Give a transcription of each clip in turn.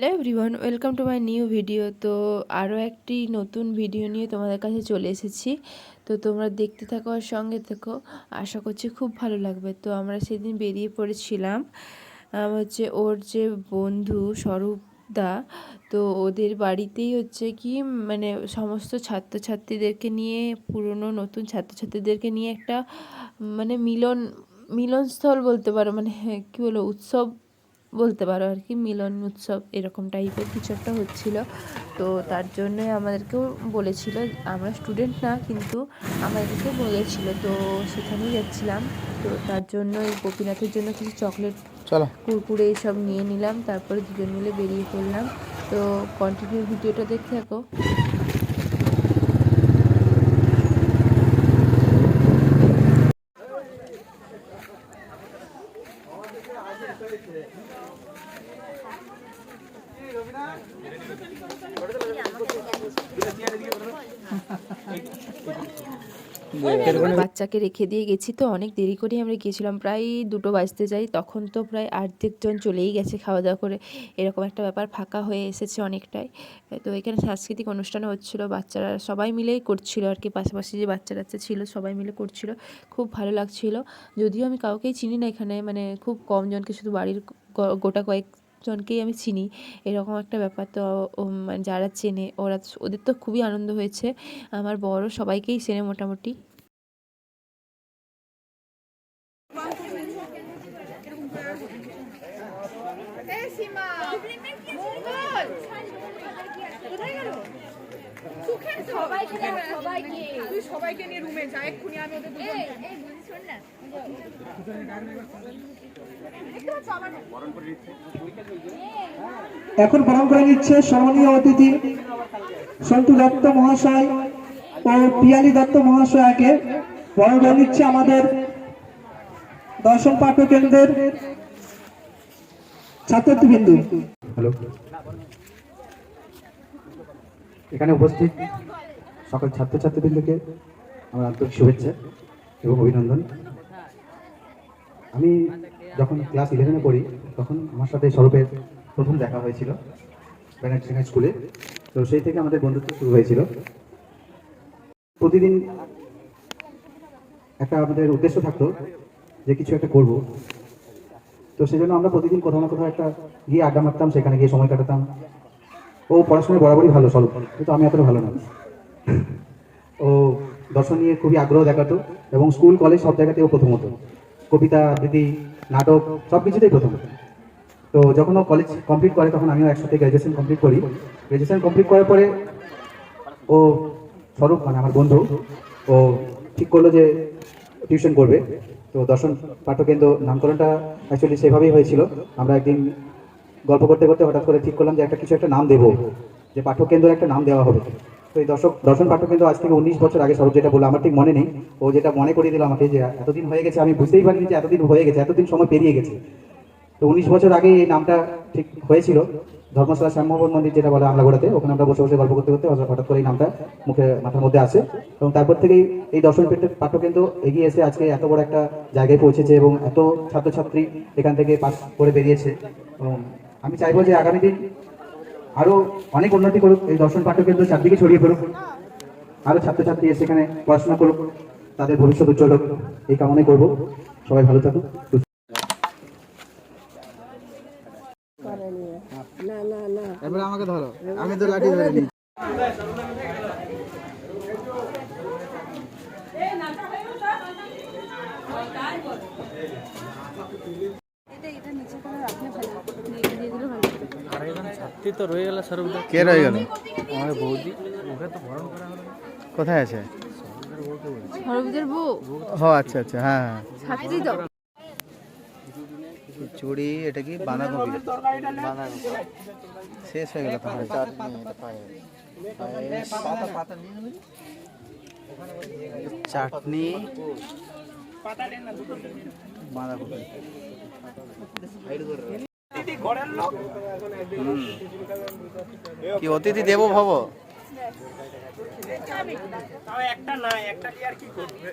Hello everyone, welcome to my new video. তো আরও একটি নতুন ভিডিও নিয়ে তোমাদের কাছে চলে এসেছি। তো তোমরা দেখতে থাকো আর সঙ্গে থেকো, আশা করছি খুব ভালো লাগবে। তো আমরা সেদিন বেরিয়ে পড়েছিলাম হচ্ছে ওর যে বন্ধু স্বরূপদা, তো ওদের বাড়িতেই হচ্ছে কি মানে সমস্ত ছাত্রছাত্রীদেরকে নিয়ে, পুরনো নতুন ছাত্রছাত্রীদেরকে নিয়ে একটা মানে মিলনস্থল বলতে পারো, মানে কী বলো, উৎসব বলতে পারো আর কি, মিলন উৎসব এরকম টাইপের কিছু একটা হচ্ছিল। তো তার জন্যই আমাদেরকেও বলেছিল, আমরা স্টুডেন্ট না কিন্তু আমাদেরকে বলেছিল, তো সেখানেই যাচ্ছিলাম। তো তার জন্য এই গোপীনাথের জন্য কিছু চকলেট, কুরকুরে এইসব নিয়ে নিলাম, তারপরে দুজন মিলে বেরিয়ে পড়লাম। তো কন্টিনিউ ভিডিওটা দেখতে থাকো। বাচ্চাকে রেখে দিয়ে গেছি, তো অনেক দেরি করেই আমরা গিয়েছিলাম, প্রায় 2টো বাজতে যাই, তখন তো প্রায় 8-10 জন চলেই গেছে খাওয়া দাওয়া করে, এরকম একটা ব্যাপার, ফাঁকা হয়ে এসেছে অনেকটাই। তো এখানে সাংস্কৃতিক অনুষ্ঠান হচ্ছিলো, বাচ্চারা সবাই মিলেই করছিল আর কি, পাশাপাশি যে বাচ্চা টাচ্চা ছিল সবাই মিলে করছিল, খুব ভালো লাগছিল। যদিও আমি কাউকেই চিনি না এখানে, মানে খুব কম জনকে, শুধু বাড়ির গোটা কয়েকজনকেই আমি চিনি, এরকম একটা ব্যাপার। তো মানে যারা চেনে ওদের তো খুবই আনন্দ হয়েছে, আমার বড় সবাইকেই চেনে মোটামুটি। সবাইকে নিয়ে রুমে যা, এক্ষুনি আমি ওদের এখন বরণ করে নিচ্ছে সম্মানীয় অতিথি সন্তু দত্ত মহাশয় ও পিয়ালি দত্ত মহাশয়কে বরণ করে নিচ্ছে আমাদের দর্শন পাঠ্য কেন্দ্রের ছাত্রছাত্রীবৃন্দু। হ্যালো, এখানে উপস্থিত সকল ছাত্রছাত্রীবৃন্দকে আমার আন্তরিক শুভেচ্ছা এবং অভিনন্দন। আমি যখন ক্লাস 11-এ পড়ি তখন আমার সাথে স্বরূপের প্রথম দেখা হয়েছিল ব্যানার্জি হাই স্কুলে। তো সেই থেকে আমাদের বন্ধুত্ব শুরু হয়েছিল। প্রতিদিন একটা আমাদের উদ্দেশ্য থাকতো যে কিছু একটা করব, তো সেই জন্য আমরা প্রতিদিন কোথাও না কোথাও একটা গিয়ে আড্ডা মারতাম, সেখানে গিয়ে সময় কাটাতাম। ও পড়াশোনায় বরাবরই ভালো স্বরূপ, কিন্তু আমি এতটা ভালো না। ও দর্শন নিয়ে খুবই আগ্রহ দেখাতো এবং স্কুল কলেজ সব জায়গাতেও প্রথম হতো, কবিতা আবৃত্তি নাটক সব কিছুতেই প্রথম। তো যখন ও কলেজ কমপ্লিট করে তখন আমিও একসাথে গ্র্যাজুয়েশন কমপ্লিট করি। গ্র্যাজুয়েশন কমপ্লিট করার পরে ও স্বরূপ মানে আমার বন্ধু, ও ঠিক করলো যে টিউশন করবে। তো দর্শন পাঠ্যকেন্দ্র নামকরণটা অ্যাকচুয়ালি সেভাবেই হয়েছিল। আমরা একদিন গল্প করতে করতে হঠাৎ করে ঠিক করলাম যে কিছু একটা নাম দেবো, যে পাঠ্যকেন্দ্র একটা নাম দেওয়া হবে। তো এই দর্শন পাঠ্যকেন্দ্র আজ থেকে 19 বছর আগে স্বরূপ যেটা বললো আমার ঠিক মনে নেই, ও যেটা মনে করিয়ে দিল আমাকে যে এতদিন হয়ে গেছে, আমি বুঝতেই পারিনি যে এতদিন হয়ে গেছে, এতদিন সময় পেরিয়ে গেছে। তো 19 বছর আগে এই নামটা ঠিক হয়েছিল। ধর্মশালা শ্যামমোহন মন্দির যেটা বলে আমলাগোড়াতে, ওখানে আমরা বসে বসে গল্প করতে করতে হঠাৎ করে এই নামটা মাথার মধ্যে আসে, এবং তারপর থেকেই এই দর্শন পাঠ্যকেন্দ্র এগিয়ে এসে আজকে এত বড় একটা জায়গায় পৌঁছেছে এবং এত ছাত্রছাত্রী এখান থেকে পাস করে বেরিয়েছে। এবং আমি চাইবো যে আগামী দিন আরো অনেক উন্নতি করুক, এই দর্শন পাঠ্যকেন্দ্র চারদিকে ছড়িয়ে পড়ুক, আরো ছাত্রছাত্রী এসে এখানে পড়াশোনা করুক, তাদের ভবিষ্যৎ উজ্জ্বল হোক, এই কামনাই করবো। সবাই ভালো থাকুক। এবার আমাকে ধরো, আমি তো লাঠি ধরে নিই। তো রয়ে গেল স্বরূপদা। কে রয়ে গেল? আমার বৌদি, ওকে তো বরণ করা হলো না। কোথায় আছে? স্বরূপদের বউ ও আচ্ছা আচ্ছা, হ্যাঁ হ্যাঁ। ছাত্রী তো। চুড়ি, এটা কি বাঁধাকপি? শেষ হয়ে গেল তাহলে। চাটনি, বাঁধাকপি। কি অতিথি দেবো ভব? একটা না, একটা কি আর কি করবে।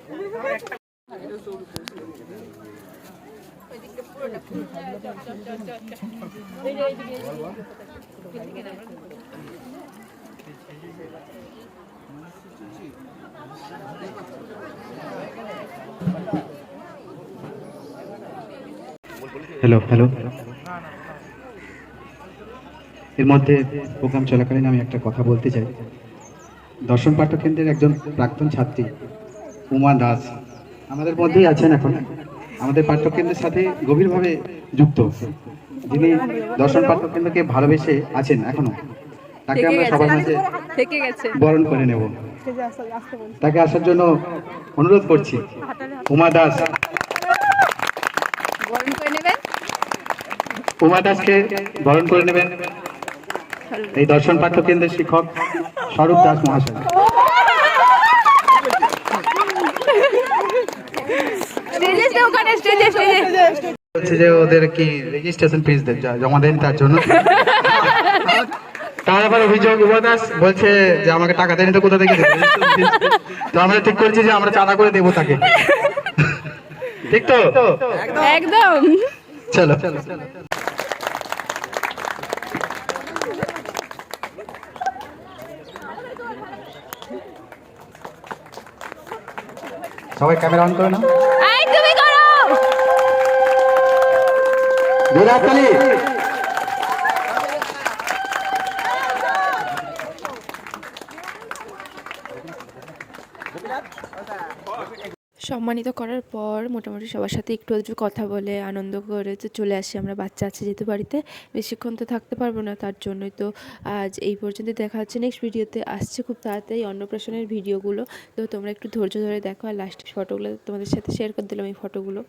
হ্যালো হ্যালো এর মধ্যে প্রোগ্রাম চলাকালীন আমি একটা কথা বলতে চাই। দর্শন পাঠ্য কেন্দ্রের একজন প্রাক্তন ছাত্রী উমা দাস আমাদের মধ্যেই আছেন এখন, আমাদের পাঠ্যকেন্দ্রের সাথে গভীরভাবে যুক্ত, যিনি দর্শন পাঠ্যকেন্দ্রকে ভালোবেসে আছেন এখনো। তাকে আমরা সবার মাঝে বরণ করে নেব। তাকে আসার জন্য অনুরোধ করছি। উমা দাস, উমা দাসকে বরণ করে নেবেন এই দর্শন পাঠ্যকেন্দ্রের শিক্ষক স্বরূপ দাস মহাশয়। বলছে যে ওদের কি রেজিস্ট্রেশন ফিস জমা দেন তার জন্য। তার আবার অভিযোগ উমা দাস বলছে যে আমাকে টাকা দেয়নি তো কোথা থেকে দেবে? তো আমরা ঠিক করছি যে আমরা চাঁদা করে দেবো তাকে, ঠিক তো? একদম। চলো সবাই ক্যামেরা অন করে না, তুমি করো। দুলাতালি। সম্মানিত করার পর মোটামুটি সবার সাথে একটু একটু কথা বলে আনন্দ করে তো চলে আসি আমরা। বাচ্চা আছে যেহেতু বাড়িতে, বেশিক্ষণ তো থাকতে পারবো না, তার জন্যই তো আজ এই পর্যন্ত। দেখা হচ্ছে নেক্সট ভিডিওতে, আসছে খুব তাড়াতাড়ি অন্নপ্রাশনের ভিডিওগুলো। তো তোমরা একটু ধৈর্য ধরে দেখো, আর লাস্টের ফটোগুলো তোমাদের সাথে শেয়ার করে দিলাম এই ফটোগুলো।